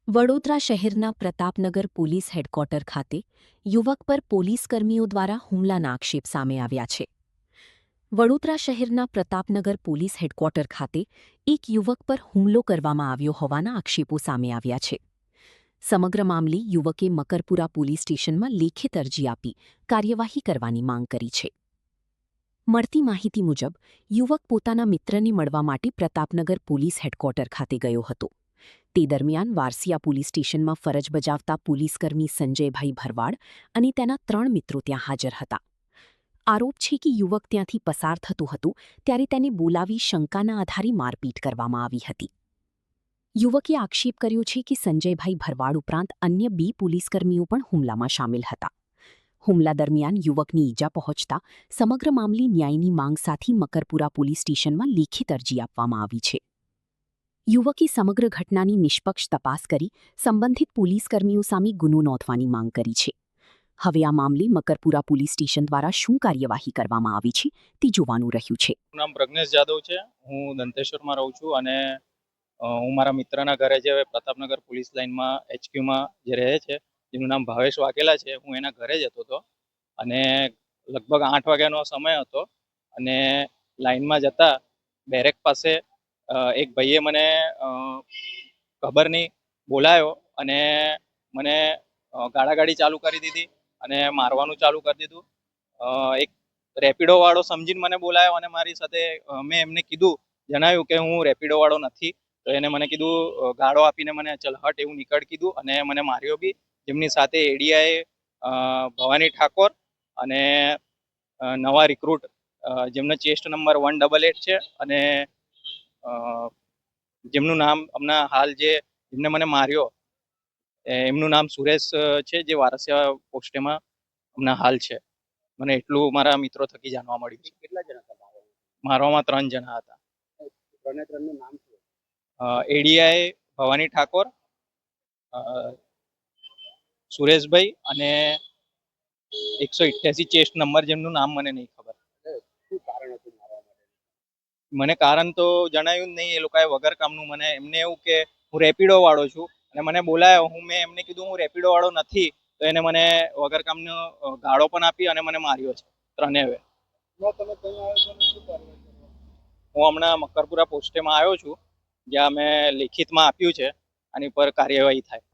વડોદરા શહેરના Pratapnagar police headquarter ખાતે યુવક પર પોલીસકર્મીઓ દ્વારા હુમલાના આક્ષેપ સામે આવ્યા છે. વડોદરા શહેરના પ્રતાપનગર પોલીસ હેડક્વાર્ટર ખાતે એક યુવક પર હુમલો કરવામાં આવ્યો હોવાના આક્ષેપો સામે આવ્યા છે. સમગ્ર મામલે યુવકે મકરપુરા પોલીસ સ્ટેશનમાં લેખિત અરજી આપી કાર્યવાહી કરવાની માંગ કરી છે. મળતી માહિતી મુજબ યુવક પોતાના મિત્રને મળવા માટે પ્રતાપનગર પોલીસ હેડક્વાર્ટર ખાતે ગયો હતો. તે દરમિયાન વારસિયા પોલીસ સ્ટેશનમાં ફરજ બજાવતા પોલીસકર્મી સંજયભાઈ ભરવાડ અને તેના 3 મિત્રો ત્યાં હાજર હતા. આરોપ છે કે યુવક ત્યાંથી પસાર થતો હતો ત્યારે તેને બોલાવી શંકાના આધારે મારપીટ કરવામાં આવી હતી. યુવકે આક્ષેપ કર્યો છે કે સંજયભાઈ ભરવાડ ઉપરાંત અન્ય 2 પોલીસકર્મીઓ પણ હુમલામાં સામેલ હતા. હુમલા દરમિયાન યુવકની ઈજા પહોંચતા સમગ્ર મામલે ન્યાયની માંગ સાથે મકરપુરા પોલીસ સ્ટેશનમાં લેખિત અરજી આપવામાં આવી છે. યુવકે સમગ્ર ઘટનાની નિષ્પક્ષ તપાસ કરી સંબંધિત પોલીસકર્મીઓ સામે ગુનો નોંધવાની માંગ કરી છે. હવે આ મામલે મકરપુરા પોલીસ સ્ટેશન દ્વારા શું કાર્યવાહી કરવામાં આવી છે તે જોવાનું રહ્યું છે. નામ પ્રજ્ઞેશ જાદવ છે. હું દંતેશ્વરમાં રહું છું અને હું મારા મિત્રના ઘરે જે પ્રતાપનગર પોલીસ લાઇનમાં HQ માં જે રહે છે, જેનું નામ ભાવેશ વાઘેલા છે, હું એના ઘરે જતો હતો અને લગભગ 8 વાગ્યાનો સમય હતો અને લાઇનમાં જતા બેરેક પાસે એક ભાઈએ મને ખબર નહીં બોલાયો અને મને ગાળાગાડી ચાલુ કરી દીધી અને મારવાનું ચાલુ કરી દીધું. એક રેપિડો વાળો સમજીને મને બોલાયો અને મારી સાથે મેં એમને જણાવ્યું કે હું રેપિડો વાળો નથી. તો એને મને કીધું, ગાળો આપીને મને ચલ હટ એવું નીકળ કીધું અને મને માર્યો બી. જેમની સાથે એડીઆઈ ભવાની ઠાકોર અને નવા રિક્રુટ જેમનો ચેસ્ટ નંબર 188 છે અને જેમનું નામ હમણાં હાલ જેમને મને માર્યો એમનું નામ સુરેશ છે, જે વારસિયા પોસ્ટેમાં હમણાં હાલ છે. મને એટલું મારા મિત્રો થકી જાણવા મળ્યું. કેટલા જણા હતા? મારવામાં 3 જણા હતા. ત્રણનું નામ શું? એડીઆઈ ભવાની ઠાકોર, સુરેશભાઈ અને 188 ચેસ્ટ નંબર, જેમનું નામ મને નહીં ખબર. શું કારણ હતું મારવા માટે? મને કારણ તો જણાવ્યું જ નહીં. એ લોકોએ વગર કામનું એમને એવું કે હું રેપિડો વાળો છું અને મને બોલાયો. મેં એમને કીધું હું રેપિડો વાળો નથી, તો એને મને વગર કામનો ગાળો પણ આપી અને મને માર્યો છે. ત્રણેય. તમે કઈ આવ્યો છો ને શું કાર્યવાહી કરવા? હું હમણાં મકરપુરા પોસ્ટેમાં આવ્યો છું, જ્યાં મેં લેખિતમાં આપ્યું છે આની પર કાર્યવાહી થાય.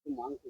શું માંગ છે?